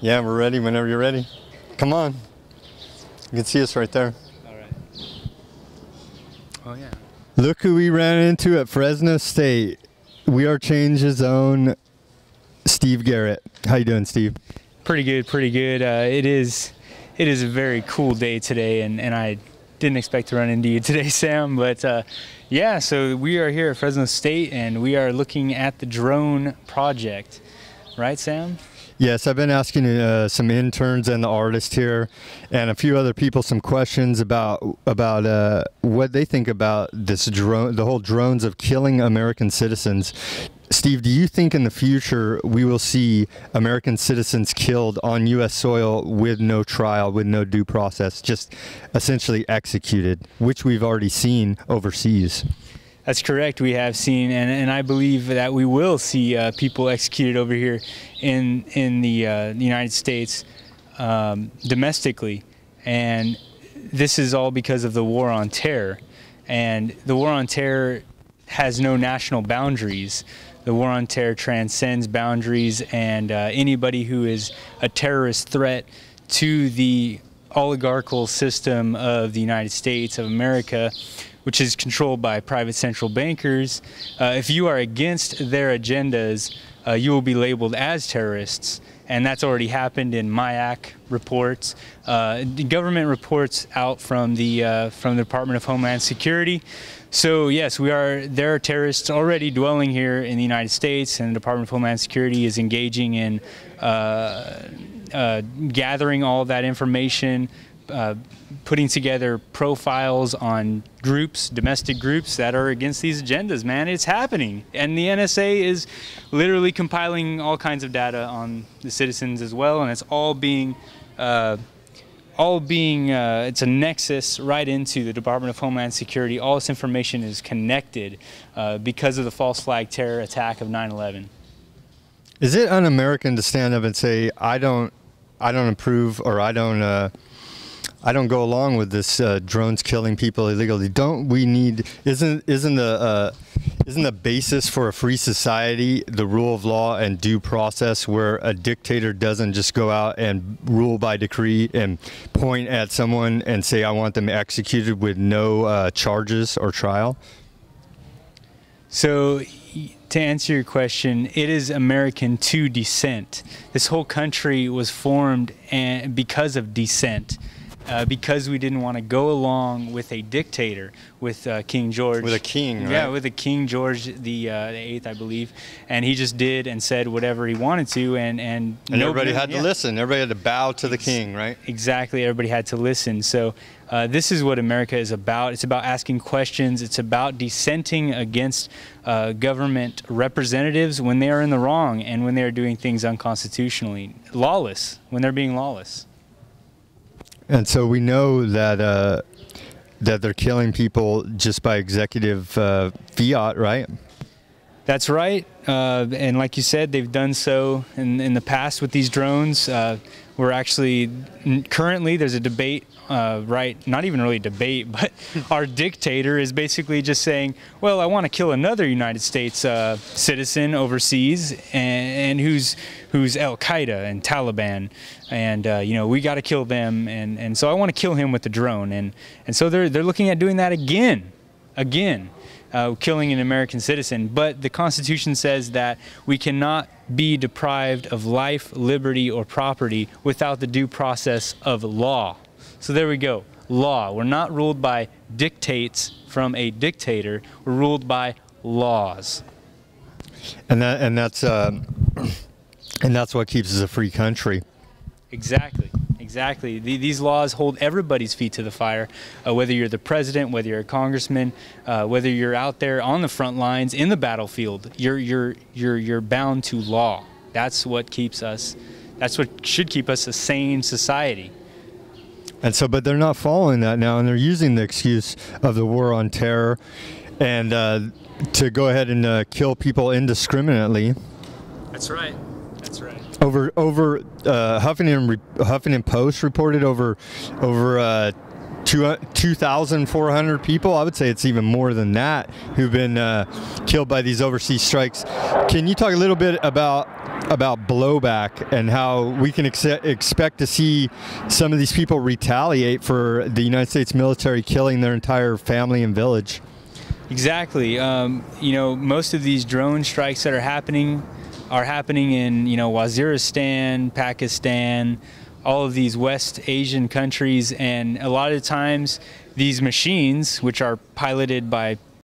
Yeah, we're ready whenever you're ready. Come on. You can see us right there. All right. Oh, yeah. Look who we ran into at Fresno State. We are Change's own Steve Garrett. How you doing, Steve? Pretty good, pretty good. It is a very cool day today, and I didn't expect to run into you today, Sam. But yeah, so we are here at Fresno State, and we are looking at the drone project. Right, Sam? Yes, I've been asking some interns and the artist here, and a few other people some questions about what they think about this drone, the whole drones of killing American citizens. Steve, do you think in the future we will see American citizens killed on U.S. soil with no trial, with no due process, just essentially executed, which we've already seen overseas? That's correct. We have seen, and I believe that we will see people executed over here in the United States domestically, and this is all because of the war on terror. And the war on terror has no national boundaries. The war on terror transcends boundaries, and anybody who is a terrorist threat to the oligarchical system of the United States of America, which is controlled by private central bankers, if you are against their agendas, you will be labeled as terrorists. And that's already happened in MIAC reports, government reports out from the Department of Homeland Security. So yes, there are terrorists already dwelling here in the United States, and the Department of Homeland Security is engaging in gathering all of that information, putting together profiles on groups, domestic groups that are against these agendas. Man, it's happening. And the NSA is literally compiling all kinds of data on the citizens as well, and it's it's a nexus right into the Department of Homeland Security. All this information is connected because of the false flag terror attack of 9/11. Is it un-American to stand up and say, I don't approve, or I don't go along with this drones killing people illegally? Don't we need, isn't the basis for a free society the rule of law and due process, where a dictator doesn't just go out and rule by decree and point at someone and say, I want them executed with no charges or trial? So to answer your question, it is American to dissent. This whole country was formed because of dissent. Because we didn't want to go along with a dictator, with King George. With a king, right? Yeah, with a King George the 8th, I believe, and he just did and said whatever he wanted to, and everybody had to listen. Everybody had to bow to the king, right? Exactly. Everybody had to listen. So this is what America is about. It's about asking questions. It's about dissenting against government representatives when they are in the wrong and when they are doing things unconstitutionally, lawless, when they're being lawless. And so we know that that they're killing people just by executive fiat, right? That's right. And like you said, they've done so in the past with these drones. We're actually, currently there's a debate, right, not even really a debate, but our dictator is basically just saying, well, I want to kill another United States citizen overseas, and who's Al-Qaeda and Taliban, and you know, we got to kill them, and so I want to kill him with the drone, and so they're looking at doing that again. Killing an American citizen. But the Constitution says that we cannot be deprived of life, liberty, or property without the due process of law. So there we go, law. We're not ruled by dictates from a dictator, we're ruled by laws. And that's what keeps us a free country. Exactly. Exactly. These laws hold everybody's feet to the fire, whether you're the president, whether you're a congressman, whether you're out there on the front lines in the battlefield. You're bound to law. That's what keeps us. That's what should keep us a sane society. And so, but they're not following that now, and they're using the excuse of the war on terror, and to go ahead and kill people indiscriminately. That's right. That's right. Over Huffington Post reported over 2,400 people. I would say it's even more than that who've been killed by these overseas strikes. Can you talk a little bit about about blowback and how we can expect to see some of these people retaliate for the United States military killing their entire family and village. Exactly. You know, most of these drone strikes that are happening in, you know, Waziristan, Pakistan, all of these West Asian countries, and a lot of times these machines, which are piloted by